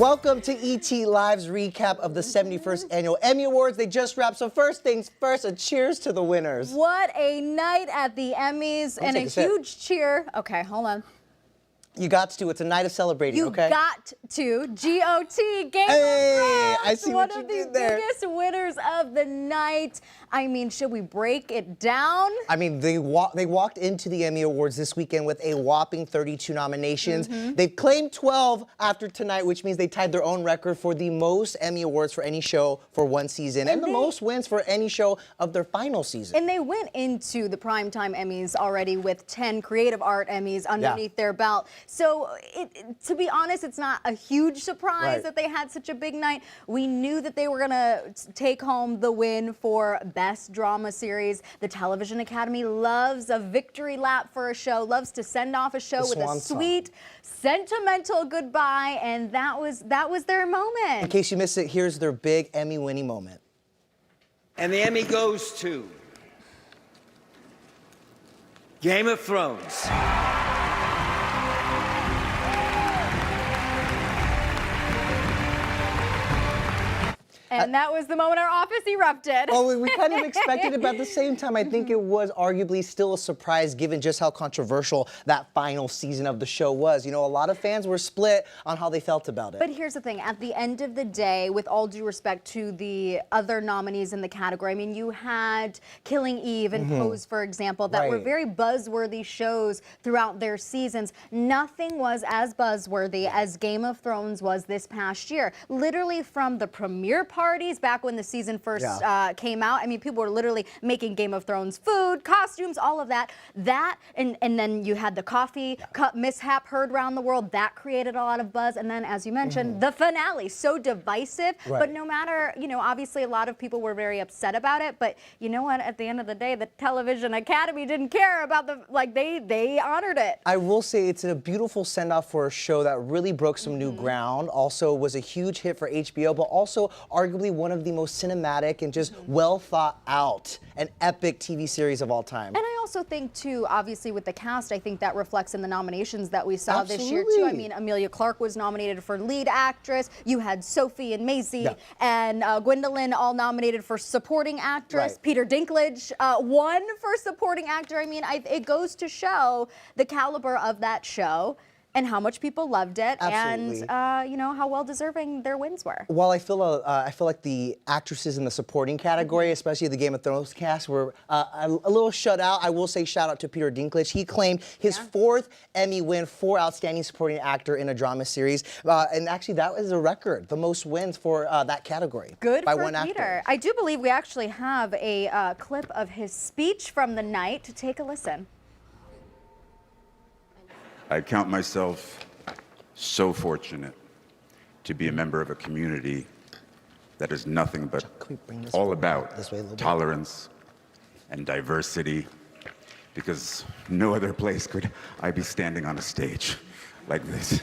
Welcome to ET Live's recap of the 71st Annual Emmy Awards. They just wrapped, so first things first, a cheers to the winners. What a night at the Emmys, and a huge cheer. Okay, hold on. You got to. It's a night of celebrating, okay? You got to. G-O-T, Game of Thrones. I see one what you of did the there. biggest winners of the night. I mean, should we break it down? I mean, they walked into the Emmy Awards this weekend with a whopping 32 nominations. They've claimed 12 after tonight, which means they tied their own record for the most Emmy Awards for any show for one season, and the most wins for any show of their final season. And they went into the Primetime Emmys already with 10 Creative Art Emmys underneath their belt. So, to be honest, it's not a huge surprise that they had such a big night. We knew that they were going to take home the win for Best Drama Series. The Television Academy loves a victory lap for a show, loves to send off a show with a sweet, sentimental goodbye, and that was their moment. In case you missed it, here's their big Emmy-winning moment. And the Emmy goes to Game of Thrones. And that was the moment our office erupted. Well, we kind of expected it, but at the same time, I think it was arguably still a surprise given just how controversial that final season of the show was. You know, a lot of fans were split on how they felt about it. But here's the thing. At the end of the day, with all due respect to the other nominees in the category, I mean, you had Killing Eve and Pose, for example, that were very buzzworthy shows throughout their seasons. Nothing was as buzzworthy as Game of Thrones was this past year. Literally from the premiere parties back when the season first came out. I mean, people were literally making Game of Thrones food, costumes, all of that. And then you had the coffee cup mishap heard around the world. That created a lot of buzz. And then, as you mentioned, the finale, so divisive. But no matter, you know, obviously a lot of people were very upset about it. But you know what? At the end of the day, the Television Academy didn't care about they honored it. I will say it's a beautiful send-off for a show that really broke some new ground. Also was a huge hit for HBO, but also arguably one of the most cinematic and just well thought out and epic TV series of all time. And I also think too, obviously with the cast, I think that reflects in the nominations that we saw this year too. I mean, Emilia Clarke was nominated for lead actress. You had Sophie and Maisie and Gwendolyn all nominated for supporting actress. Peter Dinklage won for supporting actor. I mean, it goes to show the caliber of that show and how much people loved it, and you know how well deserving their wins were. While I feel like the actresses in the supporting category, especially the Game of Thrones cast, were a little shut out. I will say shout out to Peter Dinklage. He claimed his fourth Emmy win for Outstanding Supporting Actor in a Drama Series, and actually that was a record, the most wins for that category. Good by for one Peter. actor. I do believe we actually have a clip of his speech from the night. To take a listen. I count myself so fortunate to be a member of a community that is nothing but all about tolerance and diversity, because no other place could I be standing on a stage like this.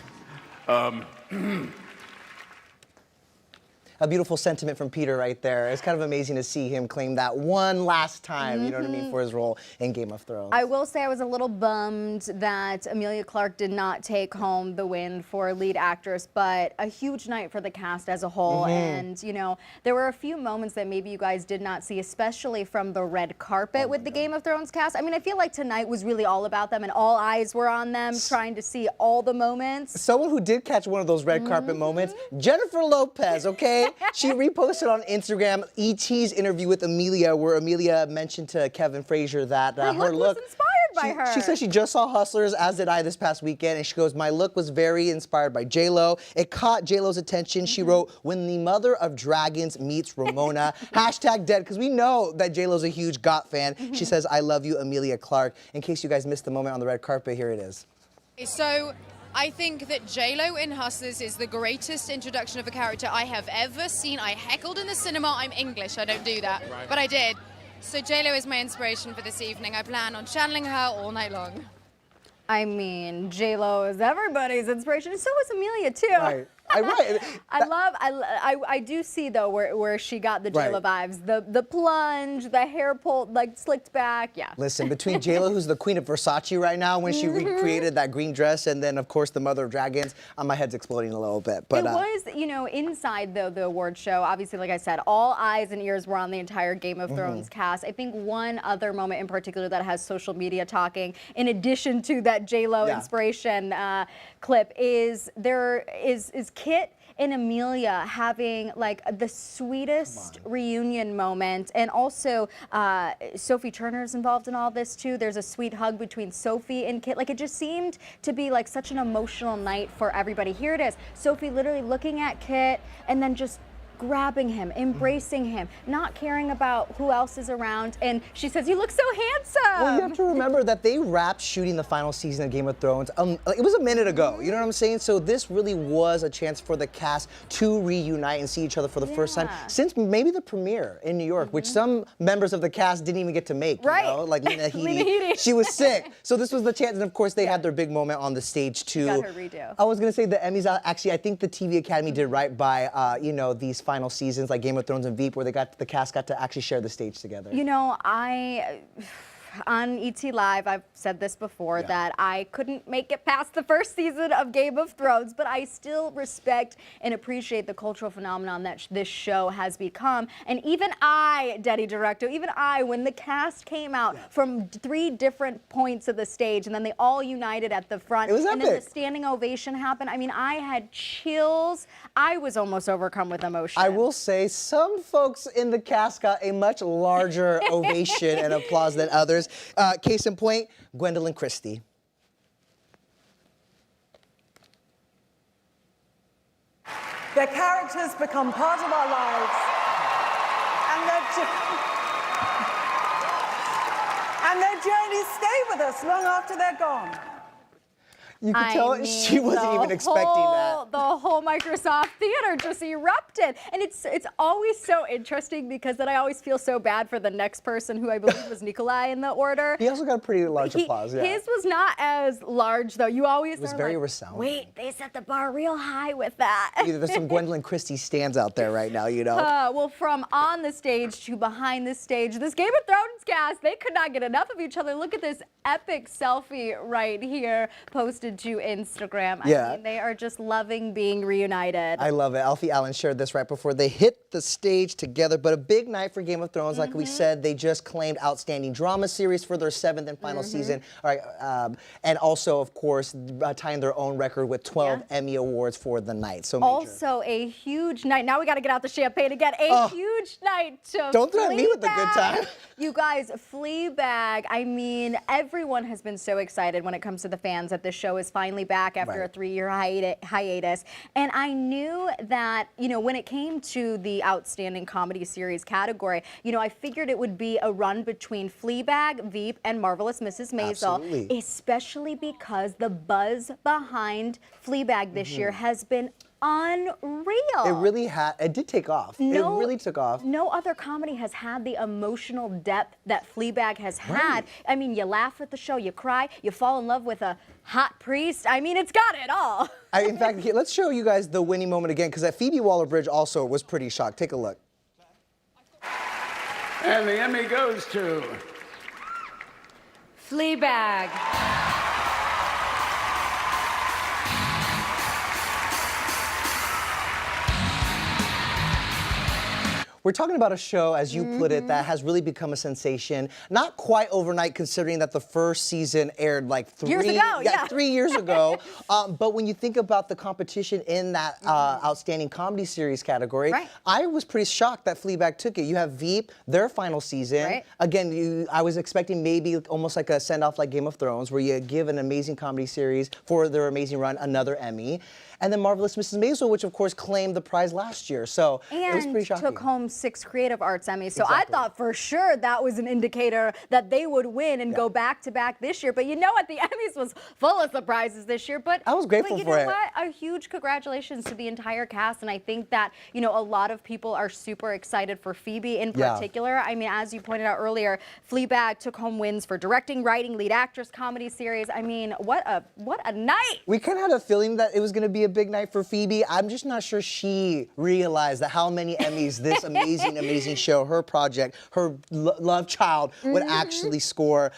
A beautiful sentiment from Peter right there. It's kind of amazing to see him claim that one last time, you know what I mean, for his role in Game of Thrones. I will say I was a little bummed that Emilia Clarke did not take home the win for lead actress, but a huge night for the cast as a whole. And, you know, there were a few moments that maybe you guys did not see, especially from the red carpet with the Game of Thrones cast. I mean, I feel like tonight was really all about them and all eyes were on them, trying to see all the moments. Someone who did catch one of those red carpet moments, Jennifer Lopez, okay? She reposted on Instagram E.T.'s interview with Amelia, where Amelia mentioned to Kevin Frazier that her look was inspired by her. She said she just saw Hustlers, as did I, this past weekend, and she goes, my look was very inspired by J-Lo. It caught J-Lo's attention. She wrote, when the mother of dragons meets Ramona, hashtag dead, because we know that J-Lo's a huge GOT fan. She says, I love you, Emilia Clarke. In case you guys missed the moment on the red carpet, here it is. So I think that J-Lo in Hustlers is the greatest introduction of a character I have ever seen. I heckled in the cinema. I'm English. I don't do that. But I did. So J-Lo is my inspiration for this evening. I plan on channeling her all night long. I mean, J-Lo is everybody's inspiration. So was Amelia, too. I do see though where she got the J-Lo vibes. The plunge, the hair pulled, like slicked back. Yeah. Listen, between J-Lo, who's the queen of Versace right now, when she recreated that green dress, and then of course the Mother of Dragons, my head's exploding a little bit. But it was, you know, inside the award show. Obviously, like I said, all eyes and ears were on the entire Game of Thrones cast. I think one other moment in particular that has social media talking, in addition to that J-Lo inspiration clip, is Kit and Amelia having like the sweetest reunion moment, and also Sophie Turner's involved in all this too. There's a sweet hug between Sophie and Kit. Like, it just seemed to be like such an emotional night for everybody. Here it is, Sophie literally looking at Kit and then just grabbing him, embracing him, not caring about who else is around. And she says, "You look so handsome." Well, you have to remember that they wrapped shooting the final season of Game of Thrones. It was a minute ago. You know what I'm saying? So this really was a chance for the cast to reunite and see each other for the first time since maybe the premiere in New York, which some members of the cast didn't even get to make. You know? Like Lena Headey. She was sick. So this was the chance. And of course, they had their big moment on the stage too. Got her redo. I was going to say the Emmys, actually, I think the TV Academy did right by, you know, these final seasons like Game of Thrones and Veep, where the cast got to actually share the stage together. You know, on ET Live, I've said this before, that I couldn't make it past the first season of Game of Thrones, but I still respect and appreciate the cultural phenomenon that this show has become. And even I, Denny Directo, even I, when the cast came out from 3 different points of the stage, and then they all united at the front, it was and epic. then the standing ovation happened. I mean, I had chills. I was almost overcome with emotion. I will say some folks in the cast got a much larger ovation and applause than others. Case in point, Gwendolyn Christie. Their characters become part of our lives, and their journeys stay with us long after they're gone. You could tell she wasn't even expecting that. The whole Microsoft Theater just erupted. And it's always so interesting because then I always feel so bad for the next person, who I believe was Nikolai in the order. He also got a pretty large applause, His was not as large, though. You always It was very resounding. Wait, they set the bar real high with that. There's some Gwendolyn Christie stands out there right now, you know? Well, from on the stage to behind the stage, this Game of Thrones cast, they could not get enough of each other. Look at this epic selfie right here posted to Instagram. I mean, they are just loving being reunited. I love it. Alfie Allen shared this right before they hit the stage together, but a big night for Game of Thrones. Like we said, they just claimed Outstanding Drama Series for their 7th and final season. All right, and also, of course, tying their own record with 12 Emmy Awards for the night. So major. Also a huge night. Now we got to get out the champagne again. A huge night to Don't threaten me with a good time. You guys, Fleabag, I mean, everyone has been so excited when it comes to the fans that this show is finally back after a 3-year hiatus. And I knew that, you know, when it came to the Outstanding Comedy Series category, you know, I figured it would be a run between Fleabag, Veep, and Marvelous Mrs. Maisel, especially because the buzz behind Fleabag this year has been unreal. It really had. It did take off. It really took off. No other comedy has had the emotional depth that Fleabag has had. I mean, you laugh at the show, you cry, you fall in love with a hot priest. I mean, it's got it all. In fact, let's show you guys the winning moment again, because Phoebe Waller-Bridge also was pretty shocked. Take a look. And the Emmy goes to Fleabag. We're talking about a show, as you put it, that has really become a sensation. Not quite overnight, considering that the first season aired like 3 years ago. 3 years ago. But when you think about the competition in that Outstanding Comedy Series category, I was pretty shocked that Fleabag took it. You have Veep, their final season. Again, I was expecting maybe almost like a send-off like Game of Thrones, where you give an amazing comedy series for their amazing run another Emmy. And then Marvelous Mrs. Maisel, which of course claimed the prize last year. So it was pretty shocking. And took home 6 Creative Arts Emmys. So I thought for sure that was an indicator that they would win and go back to back this year. But you know what? The Emmys was full of surprises this year. But I was grateful for it. But you know what? A huge congratulations to the entire cast. And I think that, you know, a lot of people are super excited for Phoebe in particular. I mean, as you pointed out earlier, Fleabag took home wins for directing, writing, lead actress, comedy series. I mean, what a night. We kind of had a feeling that it was going to be a big night for Phoebe. I'm just not sure she realized that how many Emmys this amazing show, her project, her love child would actually score.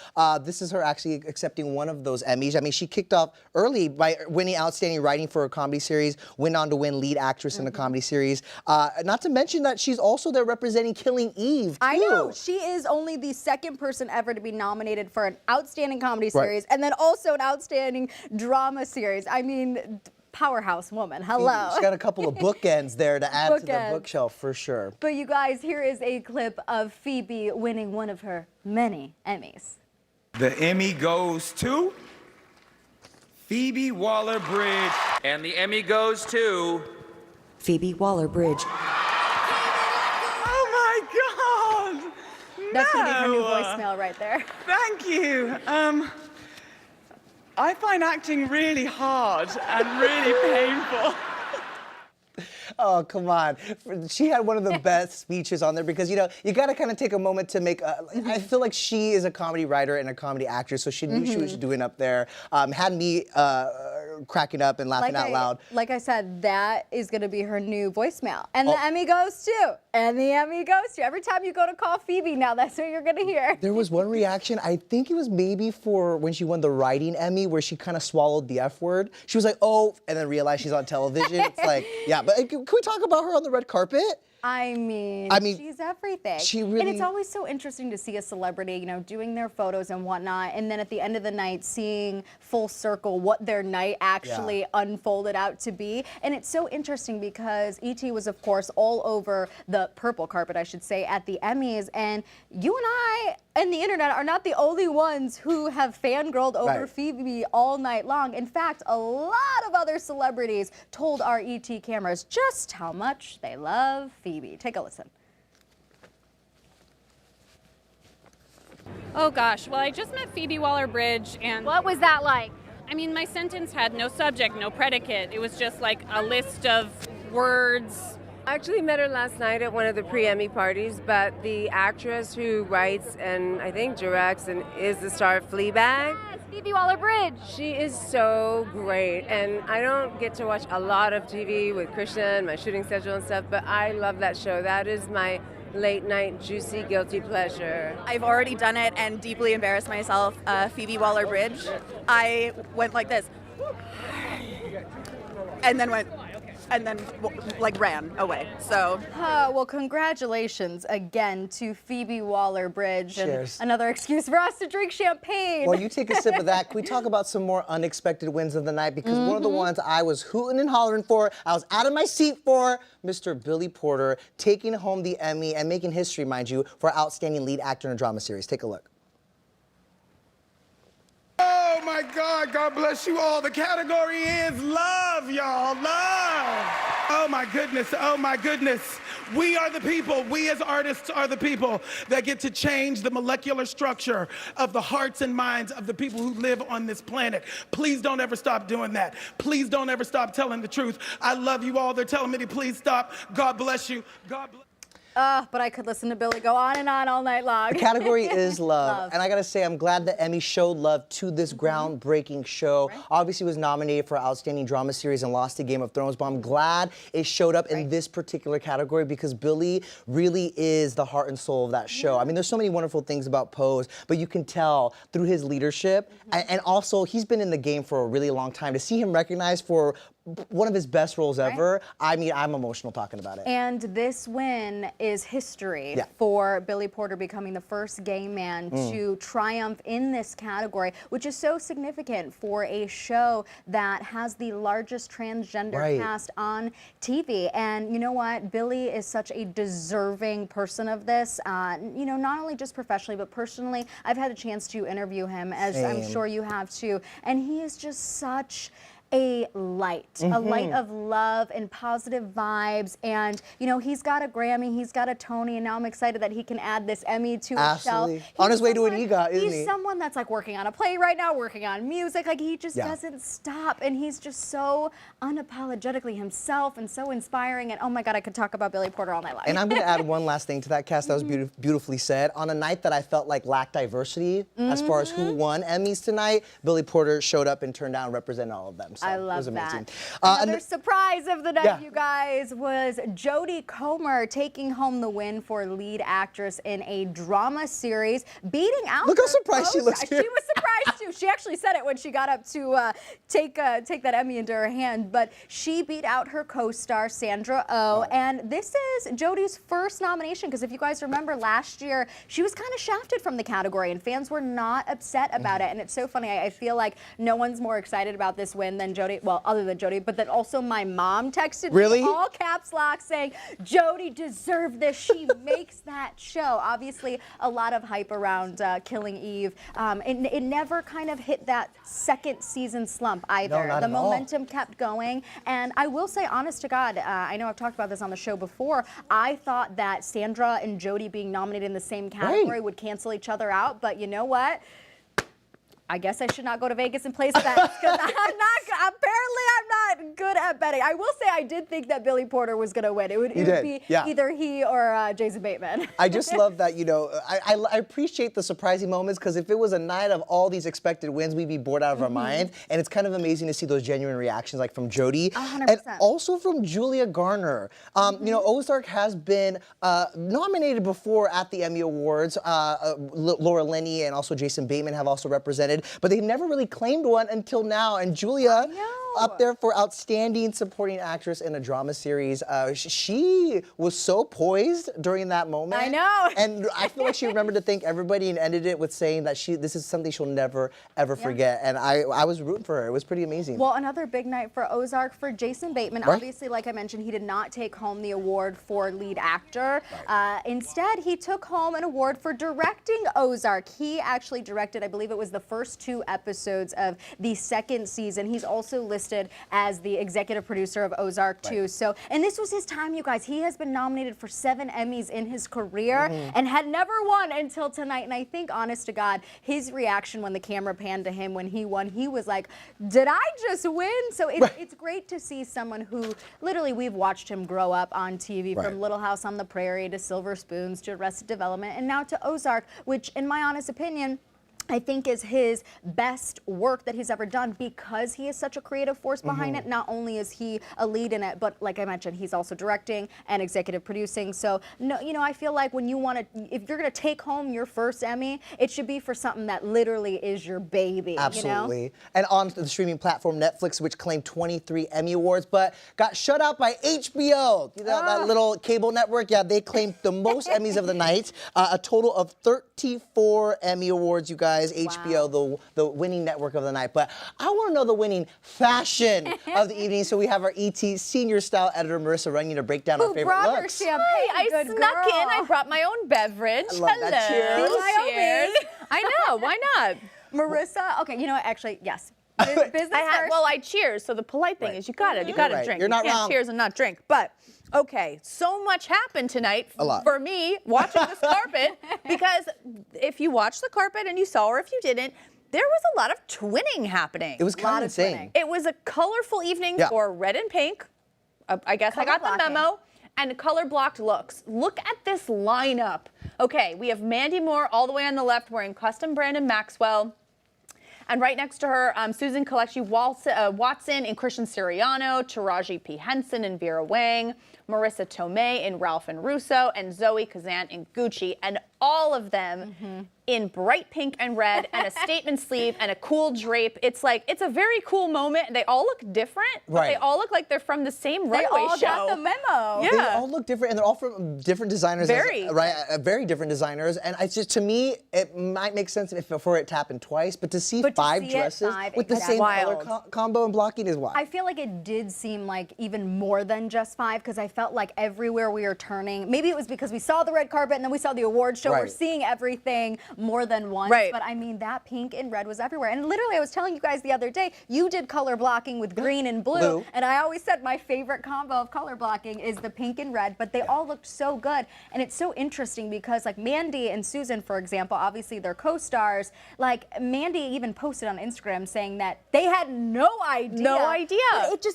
This is her actually accepting one of those Emmys. I mean, she kicked off early by winning Outstanding Writing for a comedy series, went on to win Lead Actress in a comedy series. Not to mention that she's also there representing Killing Eve, too. I know. She is only the second person ever to be nominated for an Outstanding Comedy Series and then also an Outstanding Drama Series. I mean, powerhouse woman. Hello. She's got a couple of bookends there to add to the bookshelf for sure. But you guys, here is a clip of Phoebe winning one of her many Emmys. The Emmy goes to Phoebe Waller-Bridge. And the Emmy goes to Phoebe Waller-Bridge. Oh my God! That's going to be her new voicemail right there. Thank you. I find acting really hard and really painful. Oh, come on. She had one of the best speeches on there because, you know, you got to kind of take a moment to make, I feel like she is a comedy writer and a comedy actress, so she knew she was doing up there. Had me cracking up and laughing out loud. Like I said, that is going to be her new voicemail. And the Emmy goes to, and the Emmy goes to. Every time you go to call Phoebe now, that's what you're going to hear. There was one reaction, I think it was maybe for when she won the writing Emmy, where she kind of swallowed the F word. She was like, oh, and then realized she's on television. It's like, yeah, but can we talk about her on the red carpet? I mean, she's everything. She really... And it's always so interesting to see a celebrity, you know, doing their photos and whatnot, and then at the end of the night, seeing full circle what their night actually unfolded out to be. And it's so interesting because E.T. was, of course, all over the purple carpet, I should say, at the Emmys, and you and I and the internet are not the only ones who have fangirled over Phoebe all night long. In fact, a lot of other celebrities told our ET cameras just how much they love Phoebe. Take a listen. Oh gosh, well I just met Phoebe Waller-Bridge and... What was that like? I mean, my sentence had no subject, no predicate. It was just like a list of words. I actually met her last night at one of the pre-Emmy parties, but the actress who writes and I think directs and is the star of Fleabag. Yes, Phoebe Waller-Bridge. She is so great, and I don't get to watch a lot of TV with Christian, my shooting schedule and stuff, but I love that show. That is my late night juicy guilty pleasure. I've already done it and deeply embarrassed myself. Phoebe Waller-Bridge. I went like this, and then like ran away. So well, congratulations again to Phoebe Waller-Bridge. Cheers. And another excuse for us to drink champagne. Well, you take a sip of that. Can we talk about some more unexpected wins of the night? Because one of the ones I was hooting and hollering for, I was out of my seat for, Mr. Billy Porter taking home the Emmy and making history, mind you, for Outstanding Lead Actor in a Drama Series. Take a look. Oh my God, God bless you all. The category is love, y'all, love. Oh my goodness, oh my goodness. We are the people, we as artists are the people that get to change the molecular structure of the hearts and minds of the people who live on this planet. Please don't ever stop doing that. Please don't ever stop telling the truth. I love you all. They're telling me to please stop. God bless you. God bless. But I could listen to Billy go on and on all night long. The category is love. And I gotta say, I'm glad that Emmy showed love to this groundbreaking show. Obviously was nominated for Outstanding Drama Series and lost to Game of Thrones, but I'm glad it showed up in this particular category because Billy really is the heart and soul of that show. I mean, there's so many wonderful things about Pose, but you can tell through his leadership, and also he's been in the game for a really long time. To see him recognized for one of his best roles ever, I mean, I'm emotional talking about it. And this win is history for Billy Porter becoming the first gay man to triumph in this category, which is so significant for a show that has the largest transgender cast on TV. And you know what? Billy is such a deserving person of this, you know, not only just professionally, but personally. I've had a chance to interview him, as I'm sure you have too, and he is just such a light of love and positive vibes. And you know, he's got a Grammy, he's got a Tony, and now I'm excited that he can add this Emmy to his shelf. On his way to an EGOT, isn't he? He's someone that's like working on a play right now, working on music. Like he just doesn't stop, and he's just so unapologetically himself and so inspiring. And oh my God, I could talk about Billy Porter all night long. And I'm gonna add one last thing to that, Cass, that was beautifully said. On a night that I felt like lacked diversity as far as who won Emmys tonight, Billy Porter showed up and turned down and represented all of them. So I it was love amazing. that. Another surprise of the night, Yeah. you guys, was Jodie Comer taking home the win for lead actress in a drama series, beating out. Look how her surprised she looks here. She was surprised too. She actually said it when she got up to take that Emmy into her hand. But she beat out her co-star Sandra Oh, and this is Jodie's first nomination. Because if you guys remember last year, she was kind of shafted from the category, and fans were not upset about it. And it's so funny. I feel like no one's more excited about this win than Jodie. Well, other than Jodie, but then also my mom texted me all caps lock saying Jodie deserved this. She makes that show. Obviously, a lot of hype around Killing Eve. It never kind of hit that second season slump either. No, not the at all. momentum kept going, and I will say, honest to God, I know I've talked about this on the show before. I thought that Sandra and Jodie being nominated in the same category would cancel each other out, but you know what? I guess I should not go to Vegas and place bets because apparently I'm not good at betting. I will say I did think that Billy Porter was going to win. It would be either he or Jason Bateman. I just love that, you know, I appreciate the surprising moments, because if it was a night of all these expected wins, we'd be bored out of our mind. And it's kind of amazing to see those genuine reactions, like from Jodie. 100%. And also from Julia Garner. You know, Ozark has been nominated before at the Emmy Awards. Laura Linney and also Jason Bateman have also represented, but they've never really claimed one until now. And Julia, up there for Outstanding Supporting Actress in a Drama Series. She was so poised during that moment. I know. And I feel like she remembered to thank everybody and ended it with saying that this is something she'll never, ever forget. And I was rooting for her. It was pretty amazing. Well, another big night for Ozark for Jason Bateman. Obviously, like I mentioned, he did not take home the award for lead actor. Instead, he took home an award for directing Ozark. He actually directed, I believe it was the first 2 episodes of the second season. He's also listed as the executive producer of Ozark too. So, and this was his time, you guys. He has been nominated for 7 Emmys in his career and had never won until tonight. And I think, honest to God, his reaction when the camera panned to him when he won, he was like, did I just win? So it's great to see someone who literally we've watched him grow up on TV from Little House on the Prairie to Silver Spoons to Arrested Development and now to Ozark, which in my honest opinion, I think is his best work that he's ever done because he is such a creative force behind it. Not only is he a lead in it, but like I mentioned, he's also directing and executive producing. So, no, you know, I feel like when you want to, if you're going to take home your first Emmy, it should be for something that literally is your baby. Absolutely. You know? And on the streaming platform Netflix, which claimed 23 Emmy Awards, but got shut out by HBO. You know, that little cable network? Yeah, they claimed the most Emmys of the night. A total of 34 Emmy Awards, you guys. HBO, the winning network of the night. But I want to know the winning fashion of the evening. So we have our ET senior style editor, Marissa Runyon, to break down our favorite brought looks. her champagne. I Good snuck girl. in. I brought my own beverage. I love that. Cheers. Cheers. I know. Why not? Marissa, okay, you know what? Actually, yes. Business first. Well, I cheers. So the polite thing is you got to drink. You're not you can't wrong. cheers and not drink. But okay, so much happened tonight for me watching this carpet because if you watched the carpet and you saw, or if you didn't, there was a lot of twinning happening. It was kind of insane. It was a colorful evening for red and pink. I guess I got the memo. And color-blocked looks. Look at this lineup. Okay, we have Mandy Moore all the way on the left wearing custom Brandon Maxwell. And right next to her, Susan Kelechi Watson and Christian Siriano, Taraji P. Henson and Vera Wang, Marissa Tomei in Ralph and Russo, and Zoe Kazan in Gucci. And all of them in bright pink and red and a statement sleeve and a cool drape. It's like, it's a very cool moment. They all look different, but they all look like they're from the same runway show. They all got the memo. They all look different, and they're all from different designers. Very different designers. And it's just, to me, it might make sense for it to happen twice, but to see 5 dresses with the same color combo and blocking is wild. I feel like it did seem like even more than just 5, because I felt like everywhere we were turning, maybe it was because we saw the red carpet and then we saw the award show, we're seeing everything more than once. But I mean, that pink and red was everywhere. And literally, I was telling you guys the other day, you did color blocking with green and blue. And I always said my favorite combo of color blocking is the pink and red, but they all looked so good. And it's so interesting because like Mandy and Susan, for example, obviously they're co-stars. Like Mandy even posted on Instagram saying that they had no idea. No idea. But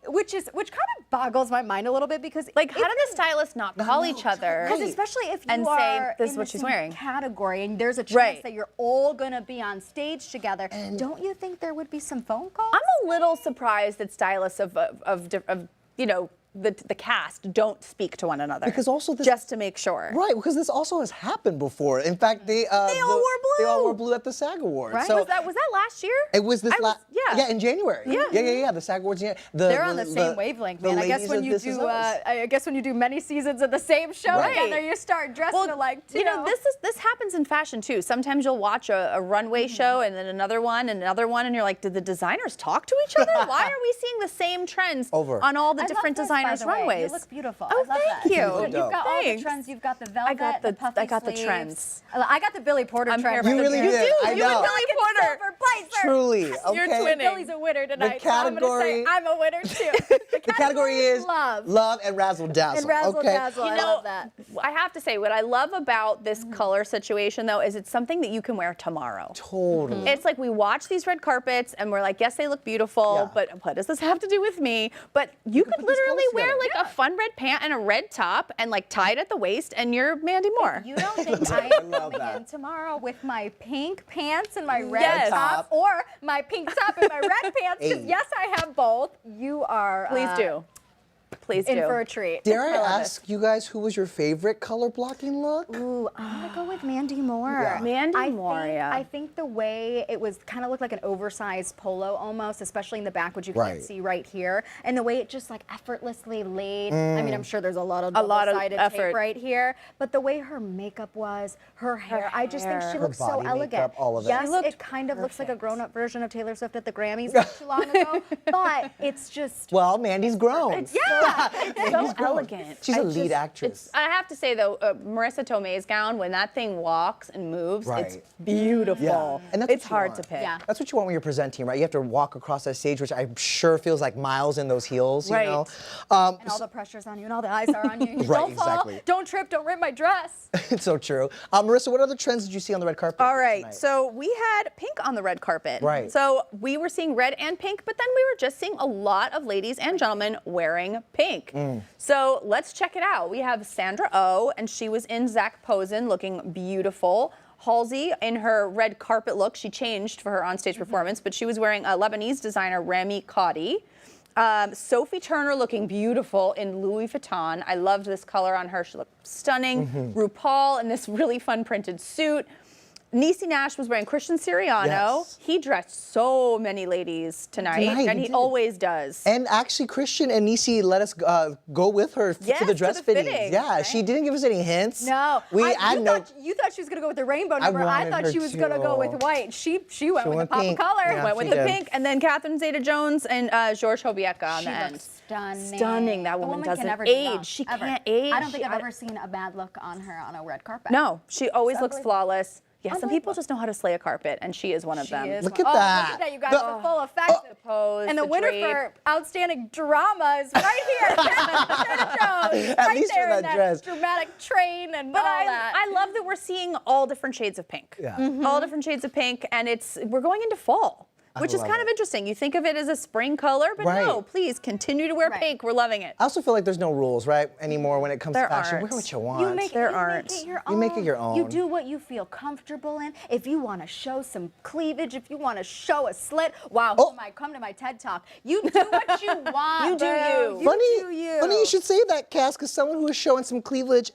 which kind of boggles my mind a little bit because because like, how did the stylists not call each other? Because especially if you and are say, this is in what the she's same wearing. category and there's a chance that you're all gonna be on stage together, don't you think there would be some phone calls? I'm a little surprised that stylists of you know, the cast don't speak to one another. Because also this, just to make sure. Right, because this also has happened before. In fact, they all wore blue. They all wore blue at the SAG Awards. Right? So was that last year? it was this yeah, in January. Yeah. The SAG Awards. They're on the same wavelength, man. I guess when you do, I guess when you do many seasons of the same show together, you start dressing alike too. You know, this happens in fashion too. Sometimes you'll watch a runway show and then another one, and you're like, did the designers talk to each other? Why are we seeing the same trends on all the different designers' runways? You look beautiful. Oh, I love thank you. You've got all the trends. You've got the velvet, the puffy I got the sleeves. trends. I got the Billy Porter trend. You really did. I You know. and Billy Porter. Truly. Okay. You're twinning. Billy's a winner tonight. The category. So I'm gonna say I'm a winner too. The category is love and razzle dazzle. And razzle dazzle. You I know, love that. I have to say, what I love about this color situation, though, is it's something that you can wear tomorrow. Totally. It's like we watch these red carpets and we're like, yes, they look beautiful, but what does this have to do with me? But you could literally wear like a fun red pant and a red top and like tie it at the waist, and you're Mandy Moore. You don't think I am coming in tomorrow with my pink pants and my red top, or my pink top and my red pants? Because yes, I have both. You are. Please do. Please do. In for a treat. Dare I ask you guys who was your favorite color blocking look? Ooh, I'm gonna go with Mandy Moore. Yeah. Mandy Moore, I think the way it was kind of looked like an oversized polo almost, especially in the back, which you can't see right here, and the way it just like effortlessly laid. I mean, I'm sure there's a lot of double-sided tape right here, but the way her makeup was, her hair, I just think she looks so elegant. Makeup, all of it. Yes, it kind of looks like a grown-up version of Taylor Swift at the Grammys not too long ago, but it's just. Well, Mandy's grown. It's so elegant. She's a lead actress. I have to say though, Marissa Tomei's gown, when that thing walks and moves, it's beautiful. Yeah. And that's it's hard to pick. Yeah. That's what you want when you're presenting, right? You have to walk across that stage, which I'm sure feels like miles in those heels, you know? And all the pressure's on you and all the eyes are on you. Don't fall, don't trip, don't rip my dress. It's so true. Marissa, what other trends did you see on the red carpet? All right, tonight? so we had pink on the red carpet. Right. So we were seeing red and pink, but then we were just seeing a lot of ladies and gentlemen wearing pink. So let's check it out. We have Sandra Oh, and she was in Zac Posen looking beautiful. Halsey in her red carpet look, she changed for her onstage performance, but she was wearing a Lebanese designer Rami Khadi. Sophie Turner looking beautiful in Louis Vuitton. I loved this color on her. She looked stunning. RuPaul in this really fun printed suit. Niecy Nash was wearing Christian Siriano. Yes. He dressed so many ladies tonight and he always does. And actually, Christian and Niecy let us go with her to the dress fittings. Yeah, she didn't give us any hints. No, you thought she was gonna go with the rainbow number. I thought she was gonna go with white. She went with the pop of color. Yeah, went with the pink, and then Catherine Zeta-Jones and George Hobieka on the end. Stunning. That woman doesn't age. She can't age. I don't think I've ever seen a bad look on her on a red carpet. No, she always looks flawless. Yeah, some people just know how to slay a carpet, and she is one of them. Look at that. Look at that, you guys, the full effect. And the winner for outstanding drama is right here, Jones. At least there for that dress. Dramatic train and all that. I love that we're seeing all different shades of pink. Yeah. All different shades of pink, and we're going into fall. Which is kind of interesting. You think of it as a spring color, but no, please continue to wear pink. We're loving it. I also feel like there's no rules, right, anymore when it comes to fashion. Aren't. Wear what you want. You make it your own. You make it your own. You do what you feel comfortable in. If you want to show some cleavage, if you want to show a slit, wow, who might come to my TED Talk. You do what you want. You do you. Funny you should say that, Cass, because someone who was showing some cleavage,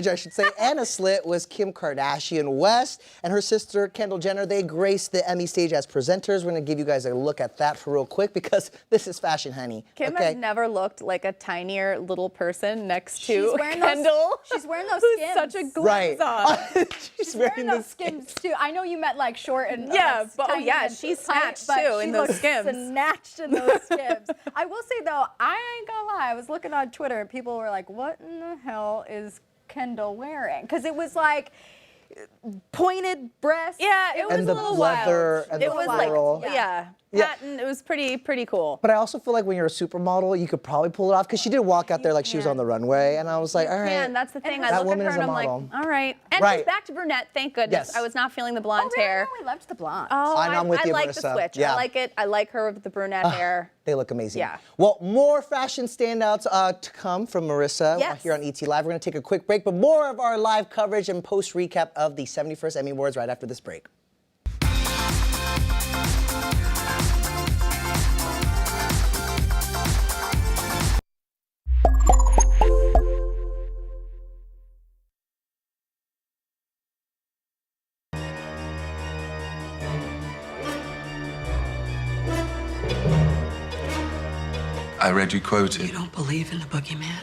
I should say, and a slit was Kim Kardashian West and her sister Kendall Jenner. They graced the Emmy stage as presenters. We're going to give you guys a look at that for real quick because this is fashion, honey. Kim has never looked like a tinier little person next to Kendall. She's wearing those who's Skims. such a glimpse on. She's wearing those Skims too. I know you meant like short and but she's snatched too in those Skims. Snatched in those Skims. I will say though, I ain't gonna lie. I was looking on Twitter and people were like, "What in the hell is Kendall wearing?" Because it was like pointed breasts. Yeah, it was And a the little leather wild. and It the was floral. like, yeah, Yeah. patent. It was pretty cool. But I also feel like when you're a supermodel, you could probably pull it off because she did walk out there like she was on the runway, and I was like, all right. And that's the thing. I that look woman at her is and a I'm model. like, all right. And Right. she's back to brunette. Thank goodness. Yes. I was not feeling the blonde hair. We loved the blonde. Oh, I'm with I you, like Marissa. the switch. Yeah. I like it. I like her with the brunette hair. They look amazing. Yeah. Well, more fashion standouts to come from Marissa Yes. here on ET Live. We're going to take a quick break, but more of our live coverage and post recap of the 71st Emmy Awards right after this break. I read you quoted. You don't believe in the boogeyman?